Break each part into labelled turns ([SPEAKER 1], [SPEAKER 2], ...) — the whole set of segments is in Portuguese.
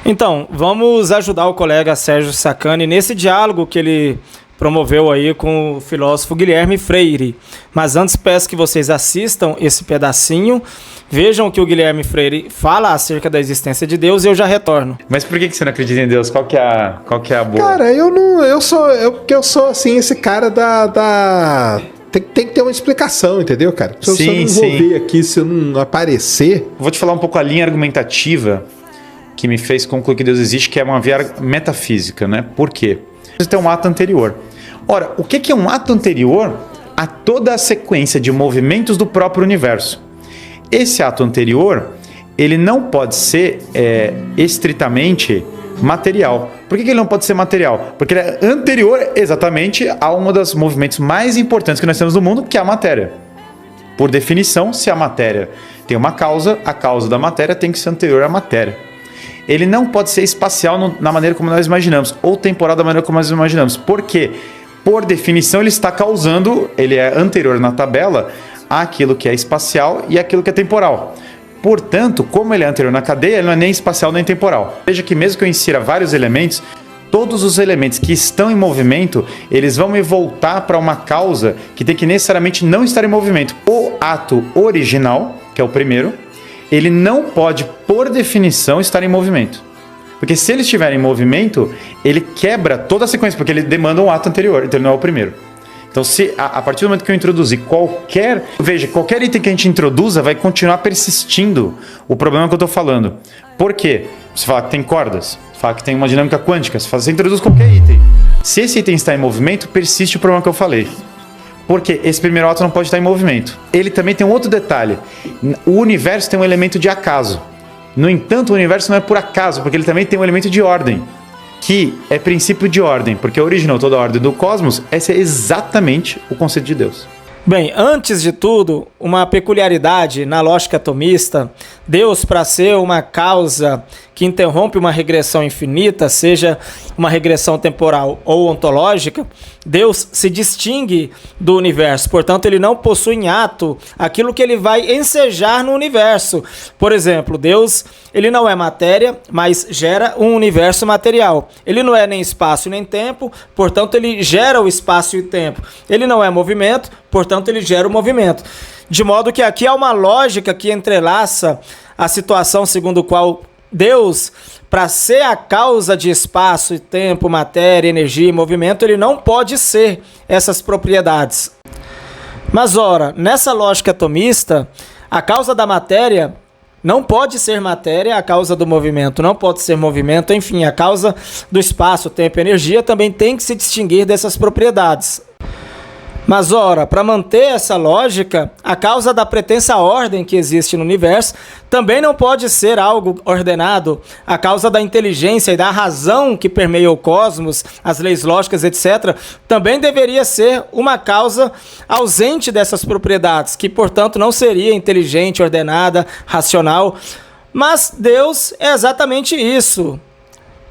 [SPEAKER 1] Então, vamos ajudar o colega Sérgio Sacani nesse diálogo que ele promoveu aí com o filósofo Guilherme Freire. Mas antes peço que vocês assistam esse pedacinho, vejam o que o Guilherme Freire fala acerca da existência de Deus e eu já retorno.
[SPEAKER 2] Mas por que você não acredita em Deus? Qual que é a boa?
[SPEAKER 3] Cara, porque eu sou assim, esse cara Tem que ter uma explicação, entendeu, cara? Se eu não envolver aqui, se eu não aparecer...
[SPEAKER 2] Vou te falar um pouco a linha argumentativa que me fez concluir que Deus existe, que é uma via metafísica, né? Por quê? Você tem um ato anterior. Ora, o que é um ato anterior a toda a sequência de movimentos do próprio universo? Esse ato anterior, ele não pode ser estritamente material. Por que ele não pode ser material? Porque ele é anterior exatamente a um dos movimentos mais importantes que nós temos no mundo, que é a matéria. Por definição, se a matéria tem uma causa, a causa da matéria tem que ser anterior à matéria. Ele não pode ser espacial na maneira como nós imaginamos, ou temporal da maneira como nós imaginamos. Por quê? Por definição, ele está causando, ele é anterior na tabela àquilo que é espacial e àquilo que é temporal. Portanto, como ele é anterior na cadeia, ele não é nem espacial nem temporal. Veja que mesmo que eu insira vários elementos, todos os elementos que estão em movimento, eles vão me voltar para uma causa que tem que necessariamente não estar em movimento. O ato original, que é o primeiro, ele não pode, por definição, estar em movimento. Porque se ele estiver em movimento, ele quebra toda a sequência, porque ele demanda um ato anterior, então ele não é o primeiro. Então, se a partir do momento que eu introduzir qualquer item que a gente introduza, vai continuar persistindo o problema que eu estou falando. Por quê? Você fala que tem cordas, você fala que tem uma dinâmica quântica, você introduz qualquer item. Se esse item está em movimento, persiste o problema que eu falei. Porque esse primeiro ato não pode estar em movimento. Ele também tem um outro detalhe. O universo tem um elemento de acaso. No entanto, o universo não é por acaso, porque ele também tem um elemento de ordem, que é princípio de ordem, porque originou toda a ordem do cosmos. Esse é exatamente o conceito de Deus.
[SPEAKER 1] Bem, antes de tudo, uma peculiaridade na lógica atomista, Deus, para ser uma causa que interrompe uma regressão infinita, seja uma regressão temporal ou ontológica, Deus se distingue do universo, portanto ele não possui em ato aquilo que ele vai ensejar no universo. Por exemplo, Deus, ele não é matéria, mas gera um universo material. Ele não é nem espaço nem tempo, portanto ele gera o espaço e o tempo. Ele não é movimento, portanto ele gera o movimento. De modo que aqui há uma lógica que entrelaça a situação segundo a qual Deus, para ser a causa de espaço e tempo, matéria, energia e movimento, ele não pode ser essas propriedades. Mas, ora, nessa lógica atomista, a causa da matéria não pode ser matéria, a causa do movimento não pode ser movimento, enfim, a causa do espaço, tempo e energia também tem que se distinguir dessas propriedades. Mas, ora, para manter essa lógica, a causa da pretensa ordem que existe no universo também não pode ser algo ordenado. A causa da inteligência e da razão que permeia o cosmos, as leis lógicas, etc., também deveria ser uma causa ausente dessas propriedades, que, portanto, não seria inteligente, ordenada, racional. Mas Deus é exatamente isso.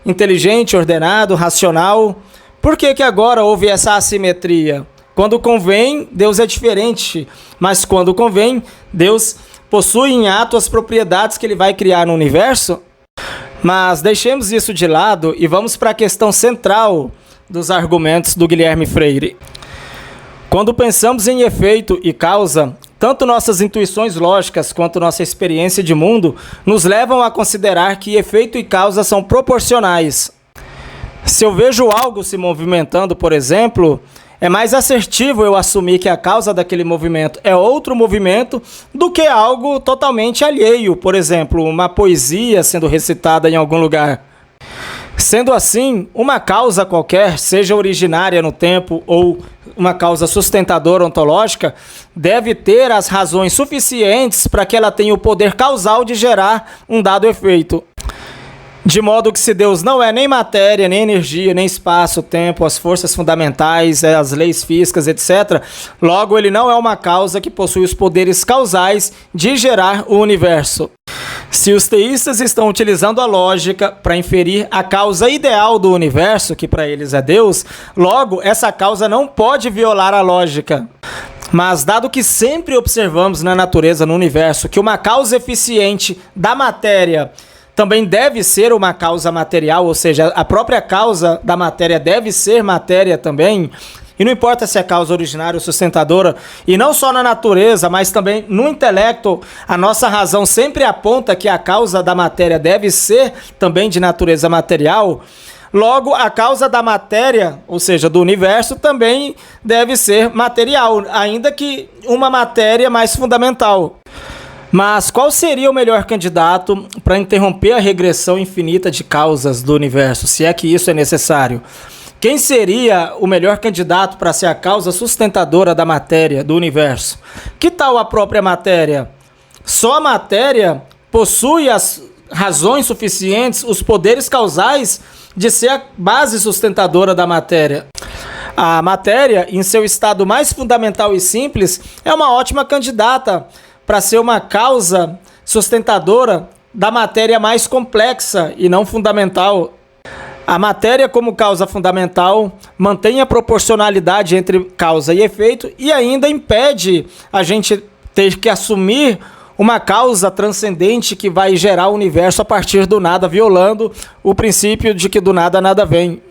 [SPEAKER 1] Inteligente, ordenado, racional. Por que agora houve essa assimetria? Quando convém, Deus é diferente, mas quando convém, Deus possui em ato as propriedades que ele vai criar no universo. Mas deixemos isso de lado e vamos para a questão central dos argumentos do Guilherme Freire. Quando pensamos em efeito e causa, tanto nossas intuições lógicas quanto nossa experiência de mundo nos levam a considerar que efeito e causa são proporcionais. Se eu vejo algo se movimentando, por exemplo, é mais assertivo eu assumir que a causa daquele movimento é outro movimento do que algo totalmente alheio, por exemplo, uma poesia sendo recitada em algum lugar. Sendo assim, uma causa qualquer, seja originária no tempo ou uma causa sustentadora ontológica, deve ter as razões suficientes para que ela tenha o poder causal de gerar um dado efeito. De modo que se Deus não é nem matéria, nem energia, nem espaço, tempo, as forças fundamentais, as leis físicas, etc., logo ele não é uma causa que possui os poderes causais de gerar o universo. Se os teístas estão utilizando a lógica para inferir a causa ideal do universo, que para eles é Deus, logo essa causa não pode violar a lógica. Mas dado que sempre observamos na natureza, no universo, que uma causa eficiente da matéria também deve ser uma causa material, ou seja, a própria causa da matéria deve ser matéria também. E não importa se é causa originária ou sustentadora, e não só na natureza, mas também no intelecto, a nossa razão sempre aponta que a causa da matéria deve ser também de natureza material. Logo, a causa da matéria, ou seja, do universo, também deve ser material, ainda que uma matéria mais fundamental. Mas qual seria o melhor candidato para interromper a regressão infinita de causas do universo, se é que isso é necessário? Quem seria o melhor candidato para ser a causa sustentadora da matéria, do universo? Que tal a própria matéria? Só a matéria possui as razões suficientes, os poderes causais de ser a base sustentadora da matéria. A matéria, em seu estado mais fundamental e simples, é uma ótima candidata para ser uma causa sustentadora da matéria mais complexa e não fundamental. A matéria, como causa fundamental, mantém a proporcionalidade entre causa e efeito e ainda impede a gente ter que assumir uma causa transcendente que vai gerar o universo a partir do nada, violando o princípio de que do nada nada vem.